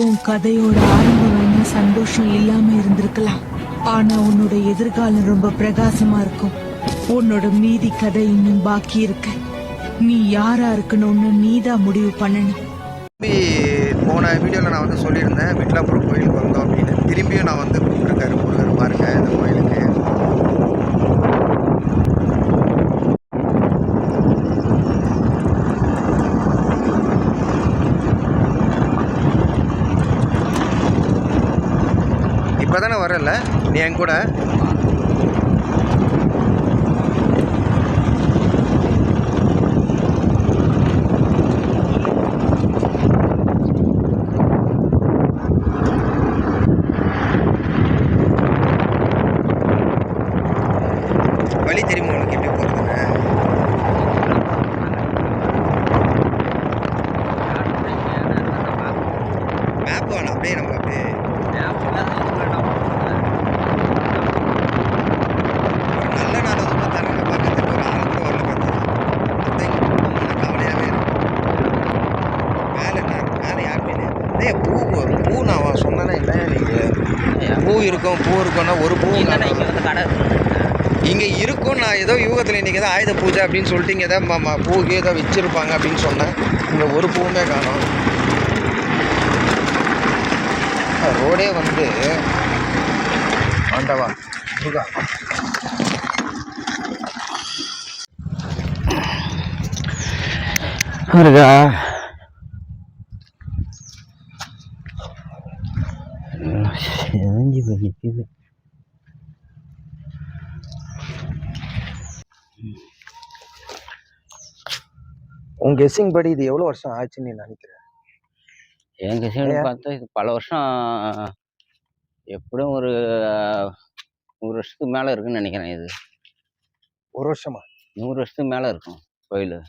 உன் கதையோட ஆரம்பம் வேணா சந்தோஷம் இல்லாம இருந்திருக்கலாம், ஆனா உன்னோட எதிர்காலம் ரொம்ப பிரகாசமா இருக்கும். உன்னோட மீதி கதை இன்னும் பாக்கி இருக்கு. நீ யாரா இருக்கணும்னு நீதான் முடிவு பண்ணணும். போன வீடியோவில் நான் வந்து சொல்லியிருந்தேன் விட்லாபுரம் கோயிலுக்கு வந்தோம் அப்படின்னு. திரும்பியும் நான் வந்து கூப்பிட்டுருக்காரு முருகர் பாருங்க இந்த கோயிலுக்கு. இப்போ தானே வரல நீ என் கூட? வழி தெரியுமா உனக்கு எப்படி போகிறதுன்னு? மேப் வேணும், அப்படியே நம்ம அப்படியே ஒரு நல்ல நாள் வந்து தண்ணி பார்க்கறதுக்கு ஒரு ஆள் கூட வரல பார்த்தா அந்த கவலையாகவே இருக்கும். மேலே யாருமே இல்லை. பூ நான் சொன்னேன்னா இல்லை நீங்கள் பூ இருக்கும்னா ஒரு பூ இங்கே இருக்கும். நான் ஏதோ யூகத்தில் இன்றைக்கி ஏதோ ஆயுத பூஜை அப்படின்னு சொல்லிட்டு இங்கே ஏதோ பூக்கு ஏதோ வச்சுருப்பாங்க அப்படின்னு சொன்னேன். இங்கே ஒரு பூவுமே காணும். ரோடே வந்து ஆண்டவா முருகா. முருகா நிற்குது. உன் கெஸ்ஸிங் படி இது எவ்வளோ வருஷம் ஆச்சுன்னு நீ நினைக்கிறேன்? என் கெஸ்ஸிங் பார்த்தா இது பல வருஷம், எப்படியும் ஒரு 100 வருஷத்துக்கு மேலே இருக்குன்னு நினைக்கிறேன். இது 1 வருஷமா? 100 வருஷத்துக்கு மேலே இருக்கும் கோயில்.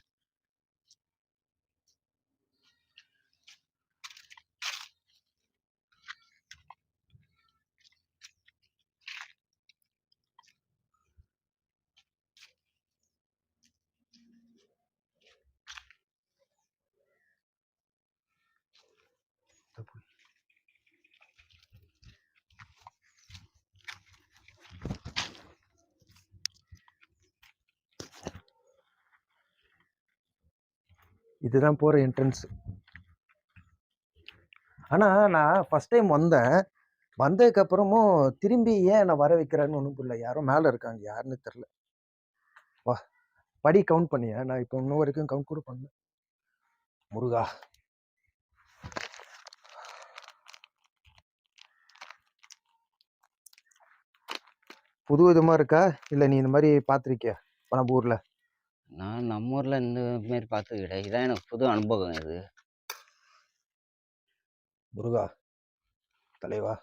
இதுதான் போகிற என்ட்ரன்ஸ். ஆனால் நான் ஃபஸ்ட் டைம் வந்ததுக்கப்புறமும் திரும்பி ஏன் நான் வர வைக்கிறேன்னு ஒன்றும் புரியல. யாரோ மேலே இருக்காங்க, யாருன்னு தெரில. வா படி கவுண்ட் பண்ணியா? நான் இப்போ இன்னும் வரைக்கும் கவுண்ட் கூட பண்ணல. முருகா புது விதமாக இருக்கா இல்லை நீ இந்த மாதிரி பார்த்துருக்கியா நம்ம ஊரில்? நான் நம்ம ஊரில் இந்த மாரி பார்த்தது கிடையாது. இதான் எனக்கு புது அனுபவம் இது. முருகா தலைவா,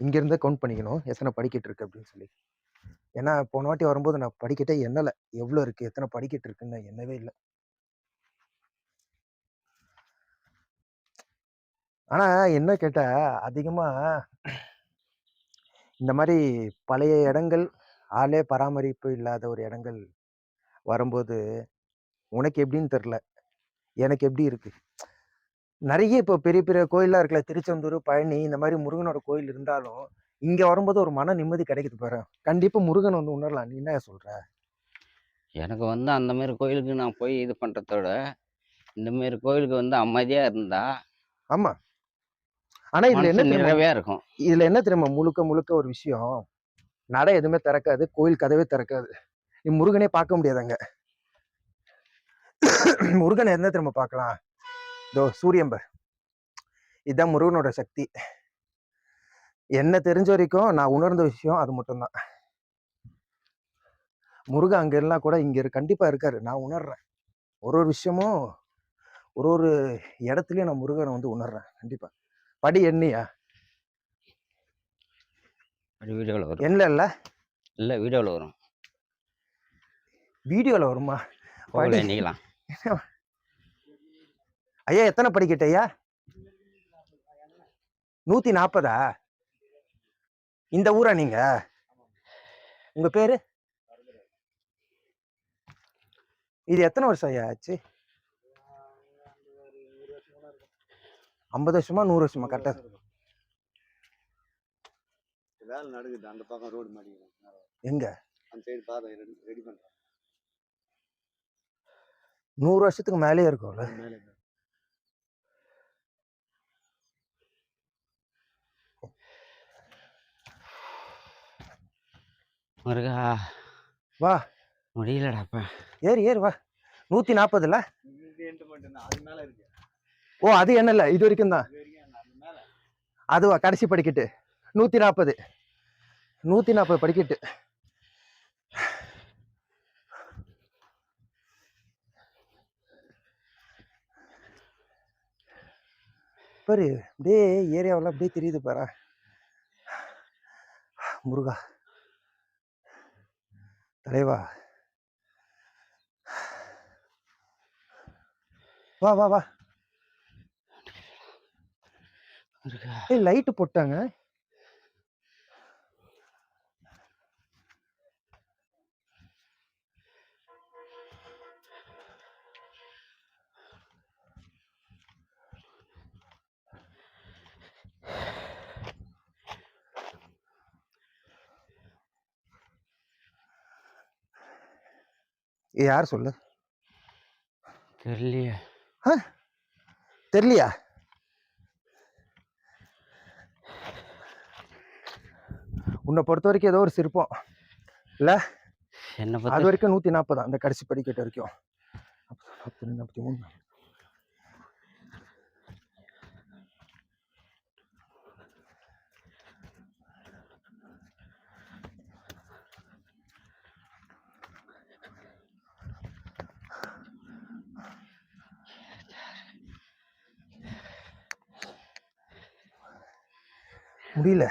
இங்கேருந்தே கவுண்ட் பண்ணிக்கணும் எத்தனை படிக்கட்டு இருக்கு அப்படின்னு சொல்லி. ஏன்னா போன வாட்டி வரும்போது நான் படிக்கட்டே எண்ணலை, எவ்வளோ இருக்குது எத்தனை படிக்கட்டு இருக்குன்னு எண்ணவே இல்லை. ஆனால் என்ன கேட்டால் அதிகமாக இந்த மாதிரி பழைய இடங்கள், ஆளே பராமரிப்பு இல்லாத ஒரு இடங்கள் வரும்போது உனக்கு எப்படின்னு தெரில, எனக்கு எப்படி இருக்கு. நிறைய இப்போ பெரிய பெரிய கோயிலாக இருக்குல்ல, திருச்செந்தூர், பழனி, இந்த மாதிரி முருகனோட கோயில் இருந்தாலும் இங்கே வரும்போது ஒரு மன நிம்மதி கிடைக்குது பாரு. கண்டிப்பாக முருகன் வந்து உணரலாம். நீ என்ன சொல்ற? எனக்கு வந்து அந்த மாதிரி கோயிலுக்கு நான் போய் இது பண்ணுறதோட இந்த மாதிரி கோயிலுக்கு வந்து அமைதியாக இருந்தா ஆமா. ஆனால் இதில் என்ன நிறைவே இருக்கும். இதில் என்ன தெரியுமா, முழுக்க ஒரு விஷயம், நடை எதுவுமே திறக்காது, கோயில் கதவே திறக்காது. நீ முருகனே பார்க்க முடியாதாங்க. முருகனை என்ன தெரியுமா பார்க்கலாம்? இதோ சூரியம்பர், இதுதான் முருகனோட சக்தி. என்ன தெரிஞ்ச வரைக்கும் நான் உணர்ந்த விஷயம் அது மட்டும்தான். முருகன் அங்க எல்லாம் கூட இங்க கண்டிப்பா இருக்காரு, நான் உணர்றேன். ஒரு விஷயமும் ஒரு இடத்துலயும் நான் முருகனை வந்து உணர்றேன் கண்டிப்பா. படி எண்ணியா? வீடியோவில் வரும். என்ன இல்லை வீடியோவில் வரும். வீடியோவில் வருமா? படி எண்ணிக்கலாம். ஐயா எத்தனை படிக்கட்டு ஐயா? 140. இந்த ஊரா நீங்க? உங்க பேரு? இது எத்தனை வருஷம் ஐயா ஆச்சு? 50 வருஷமா 100 வருஷமா கரெக்டா? வேலை நடக்குது அந்த பக்கம் ரோடு மாடி எங்க அந்த சைடு பாதை ரெடி பண்றாங்க. 100 வருஷத்துக்கு மேலேயே இருக்கும்ல. மேலே முருகா வா முடியலடாப்பா. ஏறு ஏறு வா. 140ல. அது மேல இருக்கு. ஓ அது என்ன இல்ல, இது வரைக்கும் தான். அதுவா கடைசி படிக்கட்டு 140. 140 படிக்கட்டு. பாரு அப்படியே ஏரியாவெல்லாம் அப்படியே தெரியுது பாரு. முருகா தலைவா வா வா வா. முருகா ஏய் லைட்டு போட்டாங்க. யார் சொல்லு? தெரியலையே. தெரியலையா? உன்னை பொறுத்த வரைக்கும் ஏதோ ஒரு சிற்பம் இல்ல? என்ன அது பத்தி வரைக்கும் 140 அந்த கடைசி படிக்கட்டு வரைக்கும். 42, 43. முடியல.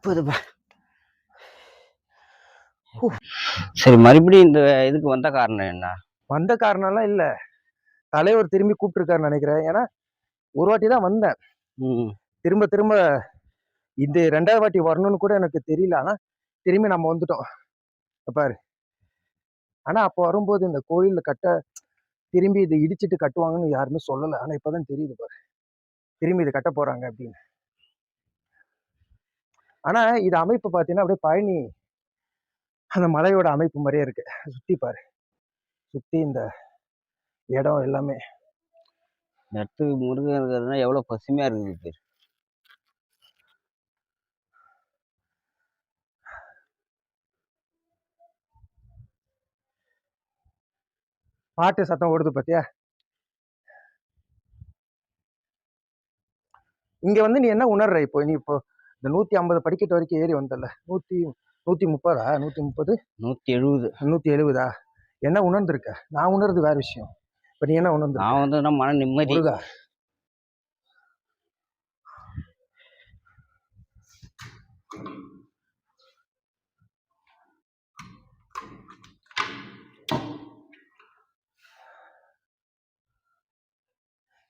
30பா. சரி, மறுபடியும் இந்த இதுக்கு வந்த காரணம் என்ன? வந்த காரணம்லாம் இல்ல, தலைவர் திரும்பி கூப்பிட்டுருக்காருன்னு நினைக்கிறேன். ஏன்னா ஒரு வாட்டி தான் வந்தேன். திரும்ப திரும்ப இந்த 2வது வாட்டி வரணும்னு கூட எனக்கு தெரியல. ஆனா திரும்பி நம்ம வந்துட்டோம் பாரு. ஆனா அப்போ வரும்போது இந்த கோயில்ல திரும்பி இதை இடிச்சிட்டு கட்டுவாங்கன்னு யாருமே சொல்லல. ஆனா இப்பதான் தெரியுது பாரு, திரும்பி இதை கட்ட போறாங்க அப்படின்னு. ஆனா இது அமைப்பு பாத்தீங்கன்னா அப்படியே பழனி அந்த மலையோட அமைப்பு மாதிரியே இருக்கு. சுத்தி பாரு, சுத்தி இந்த இடம் எல்லாமே. இந்த இடத்துக்கு முருகன் இருக்கிறதுனா எவ்வளவு பசுமையா இருக்குது. பாட்டு சத்தம் ஓடுது பாத்தியா? இங்க வந்து நீ என்ன உணர்ற? இப்போ நீ இப்போ இந்த 150 படிக்கட்டு வரைக்கும் ஏறி வந்தல, 130 130 170 170 என்ன உணர்ந்திருக்க? நான் உணர்றது வேற விஷயம். இப்ப நீ என்ன உணர்ந்து? நான் வந்து மன நிம்மதி. முருகா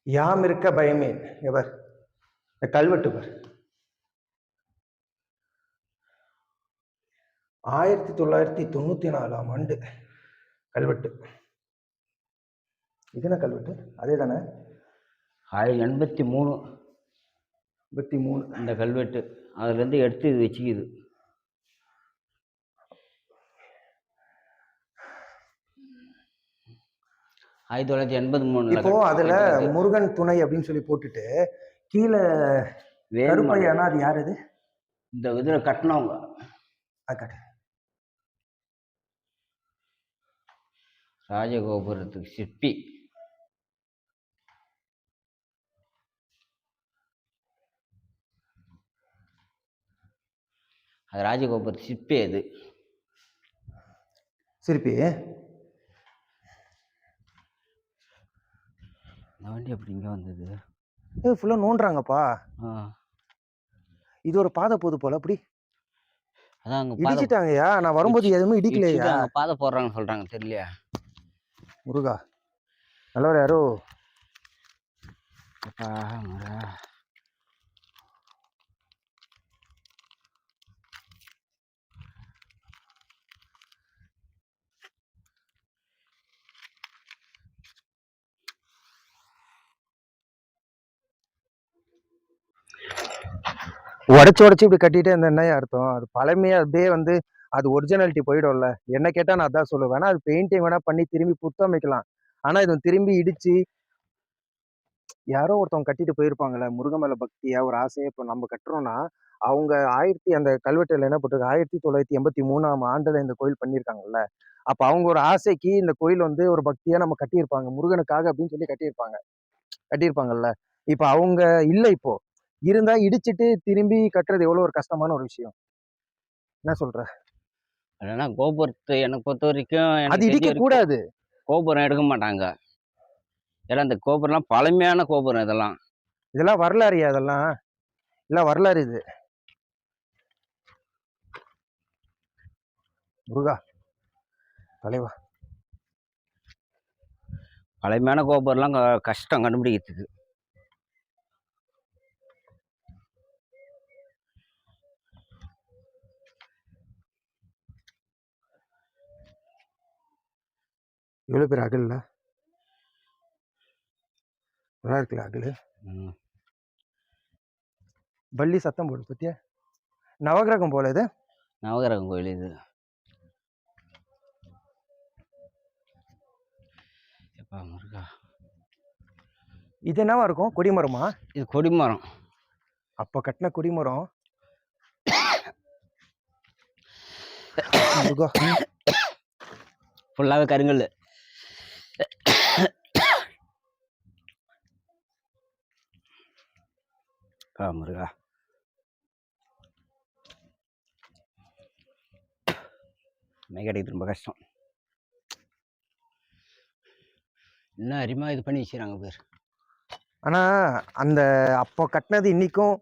யாம் இருக்க பயமே. எவர் இந்த கல்வெட்டு பார், 1994ஆம் ஆண்டு கல்வெட்டு. இது என்ன கல்வெட்டு? அதே தானே? 1083 83 இந்த கல்வெட்டு. அதுல இருந்து எடுத்து இது வச்சுக்குது. ஆயிரத்தி 1983. இப்போ அதுல முருகன் துணை அப்படின்னு சொல்லி போட்டுட்டு கீழே கருப்பையானா அது யாரு? அது இந்த இதுல கட்டினவங்க. ராஜகோபுரத்துக்கு சிற்பி. அது ராஜகோபுரத்து சிற்பி. அது சிற்பி. இந்த வண்டி அப்படி இங்க வந்தது? ஃபுல்லா நோண்டுறாங்கப்பா. இது ஒரு பாதை போது போல. அப்படி அதான் அங்க இடிச்சிட்டாங்கய்யா. நான் வரும்போது எதுவுமே இடிக்கலையா? பாதை போடுறாங்கன்னு சொல்றாங்க, தெரியலையா? முருகா நல்லவர் யாரோ. முருகா உடைச்சு உடைச்சு இப்படி கட்டிட்டே இருந்தா என்னய்யா அர்த்தம்? அது பழமையா அப்படியே வந்து அது ஒரிஜினாலிட்டி போயிடும்ல. என்ன கேட்டா நான் அதான் சொல்லுவேன். வேணா அது பெயிண்டிங் வேணா பண்ணி திரும்பி புத்தமைக்கலாம். ஆனா இது திரும்பி இடிச்சு யாரோ ஒருத்தவங்க கட்டிட்டு போயிருப்பாங்கல்ல. முருகன் மேல பக்தியா ஒரு ஆசையா இப்ப நம்ம கட்டுறோம்னா, அவங்க அந்த கல்வெட்டுல என்ன போட்டிருக்கு 1983ஆம் ஆண்டுல இந்த கோயில் பண்ணியிருக்காங்கல்ல. அப்ப அவங்க ஒரு ஆசைக்கு இந்த கோயில் வந்து ஒரு பக்தியா நம்ம கட்டியிருப்பாங்க. முருகனுக்காக அப்படின்னு சொல்லி கட்டியிருப்பாங்கல்ல. இப்ப அவங்க இல்ல இப்போ. இருந்தா இடிச்சிட்டு திரும்பி கட்டுறது எவ்வளோ ஒரு கஷ்டமான ஒரு விஷயம். என்ன சொல்ற? இல்லைன்னா கோபுரத்தை எனக்கு பொறுத்த வரைக்கும் அது எனக்கு தெரிஞ்ச இடிக்கக் வரைக்கும் கூடாது. கோபுரம் எடுக்க மாட்டாங்க. ஏன்னா இந்த கோபுரம்லாம் பழமையான கோபுரம் இதெல்லாம். இதெல்லாம் வரலாறுயா அதெல்லாம். எல்லாம் வரலாறு இது. முருகா, தலைவா. பழமையான கோபுரம்லாம் கஷ்டம் கண்டுபிடிக்கிறதுக்கு. எவ்வளவு பேர் அகல்ல? நல்லா இருக்குல்ல அகலு? ம். பல்லி சத்தம் போடுது பத்தியா? நவகிரகம் போல இது. நவகிரகம் கோயில் இது. எப்பா முருகா. இது என்னவா இருக்கும்? கொடிமரமா? இது கொடிமரம். அப்ப கட்டின கொடிமரம். முருகா. ஃபுல்லாகவே கருங்கல். முருகா. கிடைக்கிறது ரொம்ப கஷ்டம். என்ன அரிமா இது பண்ணி வச்சுறாங்க பேர். ஆனா அந்த அப்போ கட்டினது இன்னைக்கும்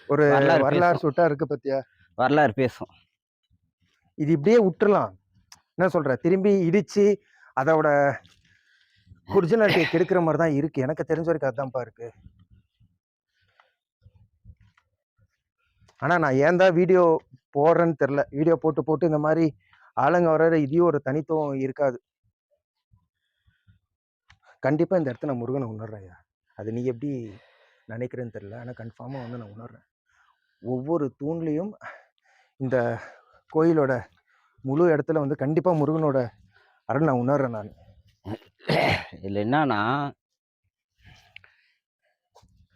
ஒரு வரலாறு சுட்டா இருக்கு பத்தியா? வரலாறு பேசும். இது இப்படியே விட்டுறலாம். என்ன சொல்ற? திரும்பி இடிச்சு அதோட ஒரிஜினாலிட்டியை கெடுக்கிற மாதிரி தான் இருக்கு. எனக்கு தெரிஞ்ச வரைக்கும் அதுதான்ப்பா இருக்கு. ஆனா நான் ஏன் தான் வீடியோ போடுறேன்னு தெரியல. வீடியோ போட்டு இந்த மாதிரி ஆளுங்க வர்ற இதையும் ஒரு தனித்துவம் இருக்காது. கண்டிப்பா இந்த இடத்துல நான் முருகனை உணர்றேன்யா. அது நீ எப்படி நினைக்கிறேன்னு தெரியல. ஆனா கன்ஃபார்மா வந்து நான் உணர்றேன். ஒவ்வொரு தூண்லையும் இந்த கோயிலோட முழு இடத்துல வந்து கண்டிப்பா முருகனோட அருள் நான் உணர்றேன். நான் இதில் என்னன்னா,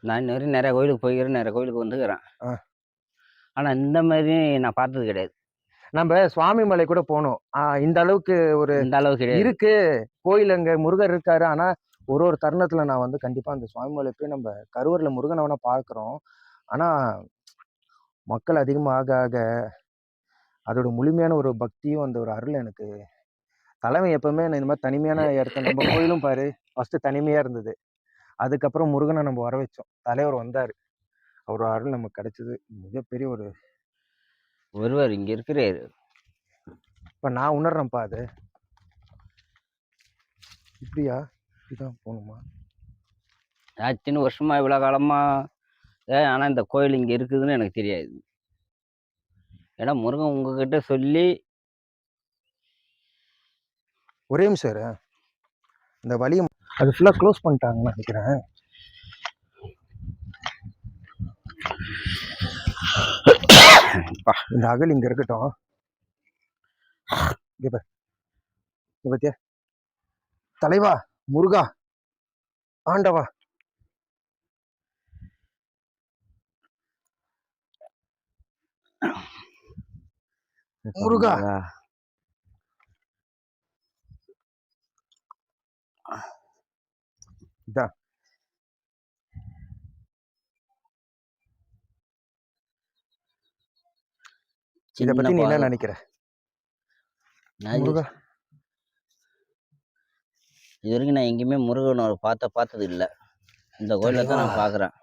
நான் இன்ன வரையும் நிறைய கோயிலுக்கு போய்க்கிறேன், நிறைய கோயிலுக்கு வந்துக்கிறேன். ஆனா இந்த மாதிரி நான் பார்த்தது கிடையாது. நம்ம சுவாமி மலை கூட போனோம். இந்த அளவுக்கு இந்த அளவுக்கு கிடையாது. இருக்கு கோயில். அங்க முருகர் இருக்காரு. ஆனா ஒரு தருணத்துல நான் வந்து கண்டிப்பா அந்த சுவாமி மலை போய் நம்ம கருவறையில முருகனை வேணா பார்க்கிறோம். ஆனா மக்கள் அதிகமாக ஆக அதோட முழுமையான ஒரு பக்தியும் அந்த ஒரு அருள் எனக்கு தலைமை எப்பவுமே இந்த மாதிரி தனிமையான இடத்த நம்ம கோயிலும் பாரு ஃபர்ஸ்ட் தனிமையா இருந்தது. அதுக்கப்புறம் முருகனை நம்ம வர வச்சோம். தலைவர் வந்தாரு. அவர் அருள் நமக்கு கிடைச்சது மிகப்பெரிய ஒரு ஒருவர் இங்க இருக்கிறாரு. இப்ப நான் உணர்றேன்ப்பா. அது இப்படியா? இப்படிதான் போகணுமா? ஆச்சுன்னு வருஷமா இவ்வளோ காலமா ஆனா இந்த கோயில் இங்க இருக்குதுன்னு எனக்கு தெரியாது. ஏன்னா முருகன் உங்ககிட்ட சொல்லி ஒரே நிமிஷம் இந்த வழியை அது ஃபுல்லா க்ளோஸ் பண்ணிட்டாங்கன்னு நினைக்கிறேன். இந்த அகல் இங்க இருக்கட்டும். இங்க பத்தியா? தலைவா, முருகா, ஆண்டவா, முருகா. இதான் இத பத்தி நீ என்ன நினைக்கிற? முருகா, இது வரைக்கும் நான் எங்கேயுமே முருகனோட பார்த்தது இல்லை. இந்த கோயில தான் நான் பார்க்குறேன்.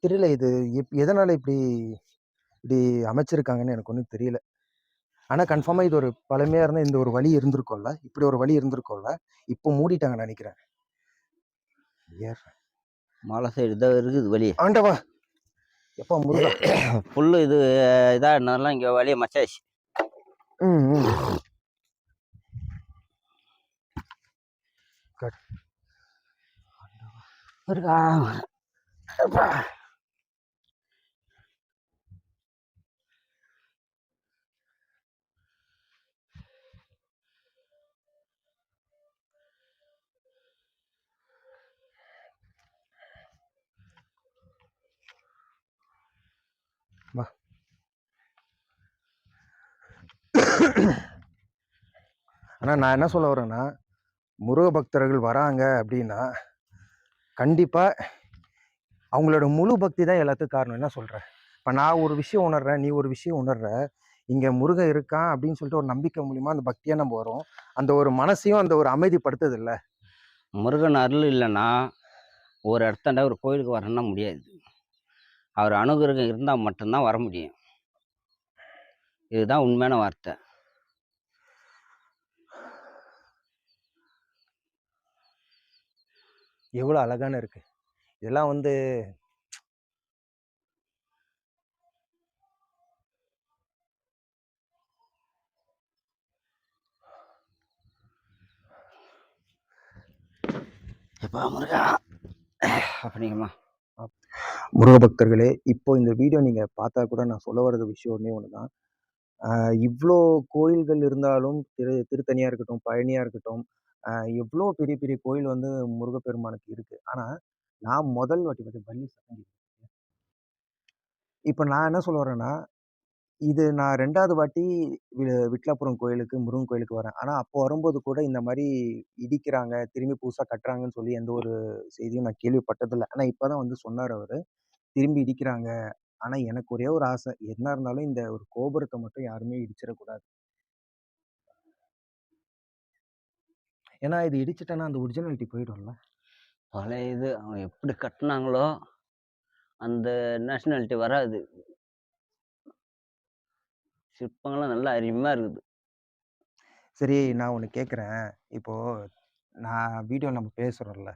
தெரியல இது எதனால இப்படி அமைச்சிருக்காங்கன்னு எனக்கு ஒன்றும் தெரியல. ஆனா கன்ஃபார்மா இது ஒரு பழமையா இருந்தா இந்த ஒரு வழி இருந்திருக்கும்ல. இப்படி ஒரு வழி இருந்திருக்கும்ல. இப்போ மூடிட்டாங்கன்னு நினைக்கிறேன். மலை சைடு தான் இருக்குது வழி. ஆண்டவா, எப்பா முருகா. புல்லு இது இதா இருந்தாலும் இங்க வழியை மச்சாச்சு. முருகா அப்பா. வா. ஆனா நான் என்ன சொல்ல வரேன்னா, முருக பக்தர்கள் வராங்க அப்படின்னா கண்டிப்பா அவங்களோட முழு பக்தி தான் எல்லாத்துக்கும் காரணம். என்ன சொல்ற? இப்ப நான் ஒரு விஷயம் உணர்றேன், நீ ஒரு விஷயம் உணர்ற. இங்க முருகன் இருக்கான் அப்படின்னு சொல்லிட்டு ஒரு நம்பிக்கை மூலியமா அந்த பக்தியா நம்ம வரோம். அந்த ஒரு மனசையும் அந்த ஒரு அமைதிப்படுத்துது இல்ல. முருகன் அருள் இல்லைன்னா ஒரு இடத்தாண்ட ஒரு கோயிலுக்கு வரணும்னா முடியாது. அவர் அனுகிரகம் இருந்தால் மட்டும்தான் வர முடியும். இதுதான் உண்மையான வார்த்தை. எவ்வளவு அழகான இருக்கு. இதெல்லாம் வந்து எப்பா முருகா அப்படிங்கம்மா. முருக பக்தர்களே, இப்போ இந்த வீடியோ நீங்க பார்த்தா கூட நான் சொல்ல வர்றது விஷயம் ஒண்ணே ஒண்ணுதான். இவ்ளோ கோயில்கள் இருந்தாலும் திருத்தணியா இருக்கட்டும், பழனியா இருக்கட்டும், எவ்ளோ பெரிய பெரிய கோயில் வந்து முருகப்பெருமானுக்கு இருக்கு. ஆனா, நான் முதல் வாட்டி பார்த்தேன் வள்ளி சன்னதி. இப்ப நான் என்ன சொல்ல வரேன்னா, இது நான் 2வது வாட்டி விட்லாப்புரம் கோயிலுக்கு, முருகன் கோயிலுக்கு வரேன். ஆனா, அப்போ வரும்போது கூட இந்த மாரி இடிக்கிறாங்க, திரும்பி புதுசா கட்டுறாங்கன்னு சொல்லி எந்த ஒரு செய்தியும் நான் கேள்விப்பட்டதில்ல. ஆனா, இப்ப தான் வந்து சொன்னாரு அவரு. திரும்பி இடிக்கிறாங்க. ஆனா, எனக்கு ஒரே ஒரு ஆசை. என்ன இருந்தாலும் இந்த ஒரு கோபுரத்த மட்டும் யாருமே இடிச்சிடக்கூடாது. ஏன்னா, இது இடிச்சுட்டேன்னா அந்த ஒரிஜினாலிட்டி போயிடும்ல. பழைய இது அவங்க எப்படி கட்டினாங்களோ அந்த நேஷனாலிட்டி வராது. சிற்பங்கள்லாம் நல்லா அருமையாக இருக்குது. சரி, நான் ஒண்ணு கேட்கிறேன். இப்போ நான் வீடியோ நம்ம பேசுறோம்ல.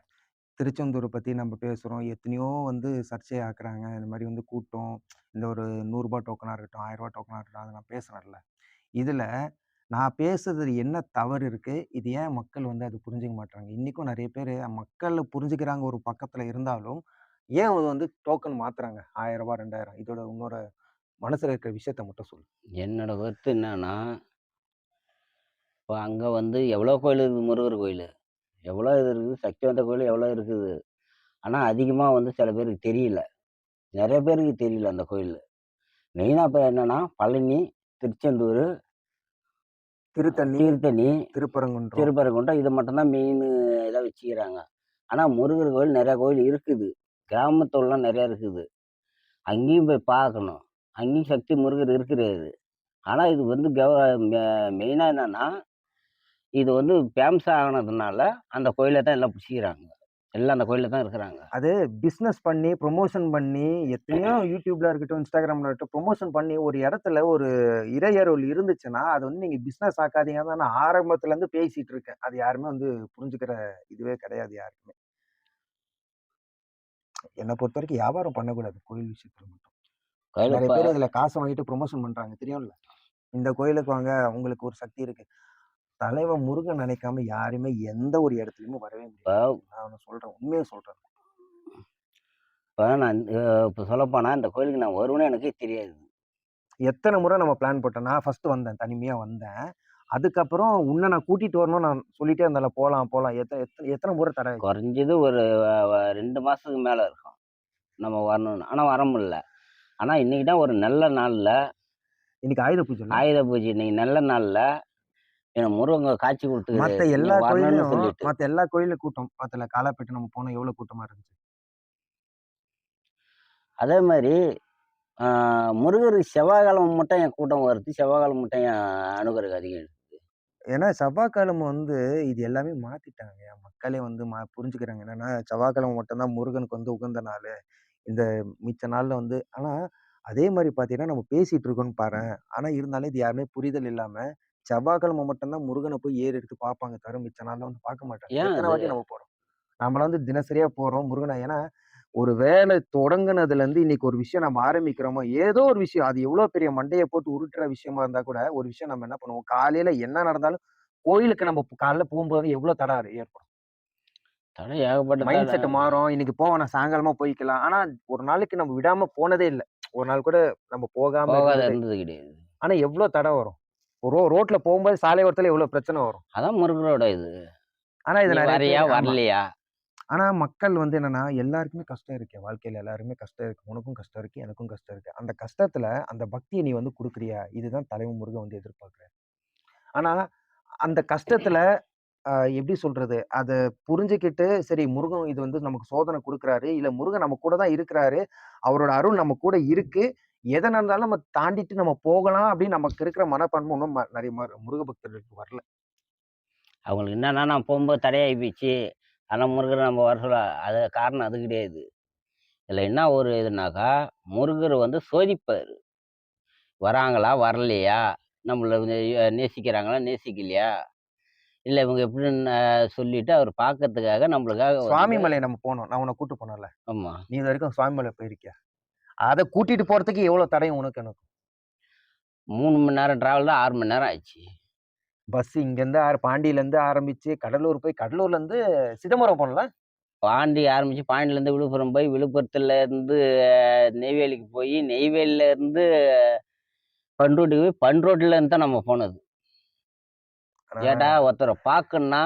திருச்செந்தூர பத்தி நம்ம பேசுறோம். எத்தனையோ வந்து சர்ச்சை ஆக்குறாங்க. இந்த மாரி வந்து கூட்டம், இந்த ஒரு ரூ. 100 டோக்கனா இருக்கட்டும், ரூ. 1000 டோக்கனா இருக்கட்டும், அத நான் பேசுறேன்ல. இதுல நான் பேசுறதுல என்ன தவறு இருக்கு? இது ஏன் மக்கள் வந்து அத புரிஞ்சுக்க மாட்றாங்க? இன்னைக்கும் நெறைய பேரு மக்கள் புரிஞ்சுக்கிறாங்க ஒரு பக்கத்துல இருந்தாலும், ஏன் அது வந்து டோக்கன் மாத்துறாங்க? ரூ. 1000 2000 இதோட உன்னோட மனசுல இருக்கிற விஷயத்த மட்டும் சொல்லு. என்னோட கருத்து என்னன்னா, இப்போ அங்கே வந்து எவ்வளோ கோயில் இருக்குது முருகர் கோயில். எவ்வளோ இது இருக்குது, சக்தி வாய்ந்த கோயில் எவ்வளோ இருக்குது. ஆனால் அதிகமாக வந்து சில பேருக்கு தெரியல. நிறைய பேருக்கு தெரியல அந்த கோயில். மெயினாக இப்போ என்னன்னா பழனி, திருச்செந்தூர், திருத்தண்ணி, தீர்த்தணி, திருப்பரங்குன்றம். திருப்பரங்குன்றம் இது மட்டும்தான் மெயின் இதாக வச்சுக்கிறாங்க. ஆனால் முருகர் கோயில் நிறையா கோயில் இருக்குது. கிராமத்துலலாம் நிறையா இருக்குது. அங்கேயும் போய் பார்க்கணும். அங்கேயும் சக்தி முருகர் இருக்கிறாரு. ஆனால் இது வந்து மெயினாக என்னன்னா, இது வந்து ஃபேமஸ் ஆனதுனால அந்த கோயில தான் எல்லாம் பிடிச்சிக்கிறாங்க. எல்லாம் அந்த கோயில்ல தான் இருக்கிறாங்க. அது பிசினஸ் பண்ணி, ப்ரமோஷன் பண்ணி, எத்தனையோ YouTubeல இருக்கட்டும், Instagramல இருக்கட்டும், ப்ரமோஷன் பண்ணி ஒரு இடத்துல ஒரு இறையருள் இருந்துச்சுன்னா, அது வந்து நீங்க பிசினஸ் ஆக்காதீங்கன்னு தான் நான் ஆரம்பத்துல இருந்து பேசிட்டு இருக்கேன். அது யாருமே வந்து புரிஞ்சுக்கிற இதுவே கிடையாது யாருக்குமே. என்ன பொறுத்தவரைக்கும் வியாபாரம் பண்ணக்கூடாது கோயில் விஷயத்துல மட்டும். கோயில நெறைய இப்ப பேர் இதுல காச வாங்கிட்டு ப்ரமோஷன் பண்றாங்க தெரியும்ல? இந்த கோயிலுக்கு வாங்க, உங்களுக்கு ஒரு சக்தி இருக்கு. தலைவன் முருகன் நினைக்காம யாருமே எந்த ஒரு இடத்துலயுமே வரவே முடியாது. இப்ப நான் ஒண்ணு சொல்றேன். உண்மைய சொல்றேன். இப்ப நான் இப்ப சொல்லப்போனா இந்த கோயிலுக்கு நான் வருவேன்னு எனக்கே தெரியாது. எத்தன முறை நம்ம பிளான் போட்டோம். நான் ஃபர்ஸ்ட் வந்தேன். தனிமையா வந்தேன். அதுக்கப்புறம் உன்ன நான் கூட்டிட்டு வரணும்னு நான் சொல்லிட்டே இருந்தேன்ல. போலாம், போலாம். எத்தன முறை தட ஆச்சு. குறைஞ்சது ஒரு 2 மாசத்துக்கு மேல இருக்கும். நம்ம வரணும்னு. ஆனா வர முடியல. ஆனா இன்னைக்கு தான் ஒரு நல்ல நாள்ல, இன்னைக்கு ஆயுத பூஜைல. ஆயுத பூஜை இன்னைக்கு நல்ல நாள்ல எனக்கு முருகன் காட்சி மத்த குடுத்துக்கிறாரு. நீ எல்லா வரணும்னு கோயில்லயும் சொல்லிட்டு. மத்த எல்லா கோயில்லயும் கூட்டம். மத்தல காலாப்பேட்டை நம்ம போனோம் எவ்வளவு கூட்டமா இருந்துச்சு. அதே மாரி ஆ முருகருக்கு செவ்வாய்க்கிழமை மட்டும் என் கூட்டம் வருது. செவ்வாய்க்கிழமை மட்டும் என் அனுகிரகம் அதிகம். ஏன்னா செவ்வாய்க்கிழமை வந்து இது எல்லாமே மாத்திட்டாங்க. மக்களே வந்து புரிஞ்சுக்கிறாங்க. என்னன்னா செவ்வாய்க்கிழமை மட்டும் தான் முருகனுக்கு வந்து உகந்த நாளு. இந்த மிச்ச நாள்ல வந்து ஆனா அதே மாரி பார்த்தீங்கன்னா, நம்ம பேசிட்டு இருக்கோம்ன்னு பாரேன். ஆனா இருந்தாலும் இது யாருமே புரிதல் இல்லாம, செவ்வாய்க்கிழமை மட்டும் தான் முருகன போய் ஏறு எடுத்து பார்ப்பாங்க தவிர, மிச்ச நாள்ல வந்து பார்க்க மாட்டாங்க. ஏன் எத்தன அது? வாட்டி நம்ம போறோம். நம்மலாம் வந்து தினசரியா போறோம் முருகன ஏன்னா, ஒரு வேலை தொடங்குனதுலருந்து இன்னைக்கு ஒரு விஷயம் நம்ம ஆரம்பிக்கிறோமோ, ஏதோ ஒரு விஷயம் அது எவ்வளோ பெரிய மண்டைய போட்டு உருட்டுற விஷயமா இருந்தா கூட, ஒரு விஷயம் நம்ம என்ன பண்ணுவோம், காலையில என்ன நடந்தாலும் கோயிலுக்கு நம்ம காலைல போம்போது எவ்வளோ தடம் ஏற்படும். தடை ஏகப்பட்ட மைண்ட் செட் தடை. மாறும். இன்னைக்கு போவேணாம், சாயங்காலமா போய்க்கலாம். ஆனா, ஒரு நாளைக்கு நம்ம விடாம போனதே இல்ல. ஒரு நாள் கூட நம்ம போகாம போகாத இருந்ததே. இருந்தது கிடையாது. ஆனா எவ்ளோ தடை வரும். ரோட்ல போகும்போது சாலை ஓரத்துல எவ்ளோ பிரச்சனை வரும். அதான் முருகரோட இது. ஆனா இத நீ நெறைய வரியா பேர் ஆமா. வரலையா? ஆனா மக்கள் வந்து என்னன்னா, எல்லாருக்குமே கஷ்டம் இருக்கு. வாழ்க்கையில எல்லாருமே கஷ்டம் இருக்கு. உனக்கும் கஷ்டம் இருக்கு, எனக்கும் கஷ்டம் இருக்கு. அந்த கஷ்டத்துல அந்த பக்திய நீ வந்து குடுக்குறியா? இதுதான் தலைவன் முருகன் வந்து எதிர்பார்க்கிறாரு. ஆனா, அந்த கஷ்டத்துல எப்படி சொல்றது? அத புரிஞ்சுகிட்டு, சரி முருகன் இது வந்து நமக்கு சோதனை குடுக்குறாரு. இல்ல முருகன் நம்ம கூட தான் இருக்கிறாரு. அவரோட அருள் நம்ம கூட இருக்கு. எத நடந்தாலும் நம்ம தாண்டிட்டு நம்ம போகலாம் அப்படின்னு நமக்கு இருக்கிற மனப்பான்மை இன்னும் நெறைய முருக பக்தர்களுக்கு வரல. அவங்களுக்கு என்னன்னா, நான் போம்போது தடையாயி போச்சு. ஆனா முருகர நம்ம வர சொல்ல அது காரணம் அது கிடையாது. இதுல என்ன ஒரு இதுனாக்கா, முருகர் வந்து சோதிப்பாரு. வராங்களா? வரலையா? நம்மள நேசிக்கிறாங்களா? நேசிக்கலையா? இல்ல இவங்க எப்படின்னு சொல்லிட்டு அவர் பார்க்கறதுக்காக நம்மளுக்காக சுவாமி வந்து மலை நம்ம போனோம். நான் உன்ன கூட்டு போனேன்ல. ஆமா. நீ இதுவரைக்கும் சுவாமி மலை போயிருக்கியா? அத கூட்டிட்டு போறதுக்கு எவ்வளோ தடயம் உனக்கு எனக்கும்? 3 மணி நேரம் டிராவல் தான் 6 மணி நேரம் ஆச்சு. பஸ் இங்கருந்து பாண்டியிலருந்து ஆரம்பிச்சு, கடலூர் போய் கடலூர்லருந்து சிதம்பரம் போனோம்ல? பாண்டி ஆரம்பிச்சு பாண்டியிலேருந்து விழுப்புரம் போய், விழுப்புரத்துலேருந்து நெய்வேலிக்கு போயி, நெய்வேலியிலேருந்து பண்ருட்டி போய், பண்ருட்டிலேருந்து தான் நம்ம போனது. ஏன்டா ஆனா ஒருத்தர பார்க்கணும்னா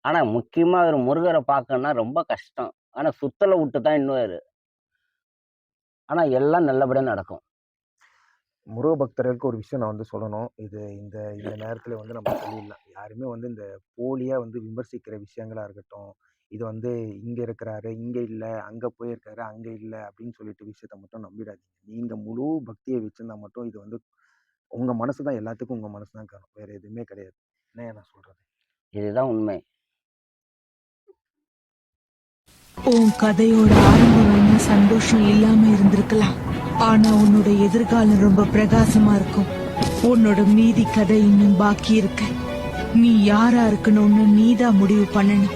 ஆனா முக்கியமா ஒரு முருகர பார்க்கணும்னா ரொம்ப கஷ்டம். ஆனா சுத்தல விட்டு தான் எண்ணுவாரு. ஆனா எல்லாம் நல்லபடியா நடக்கும். முருக பக்தர்களுக்கு ஒரு விஷயம் நான் வந்து சொல்லணும். இது இந்த இந்த நேரத்துல வந்து நம்ம சொல்லிடலாம். யாருமே வந்து இந்த போலியா வந்து விமர்சிக்கிற விஷயங்களா இருக்கட்டும், இது வந்து இங்க இருக்கிறாரு, இங்க இல்ல, அங்க போயிருக்காரு, அங்க இல்ல அப்படின்னு சொல்லிட்டு விஷயத்த மட்டும் நம்பிடாதீங்க. நீங்க முழு பக்திய வச்சிருந்தா மட்டும் இது வந்து உங்க மனசு தான் எல்லாத்துக்கும் உங்க மனசு தான் காரணம். வேற எதுவுமே கிடையாது. என்னய்யா நான் சொல்றது? இதுதான் உண்மை. உன் கதையோட ஆரம்பம் வேணா சந்தோஷம் இல்லாம இருந்திருக்கலாம். ஆனா உன்னோட எதிர்காலம் ரொம்ப பிரகாசமா இருக்கும். உன்னோட மீதி கதை இன்னும் பாக்கி இருக்கு. நீ யாரா இருக்கணும்னு நீதான் முடிவு பண்ணணும்.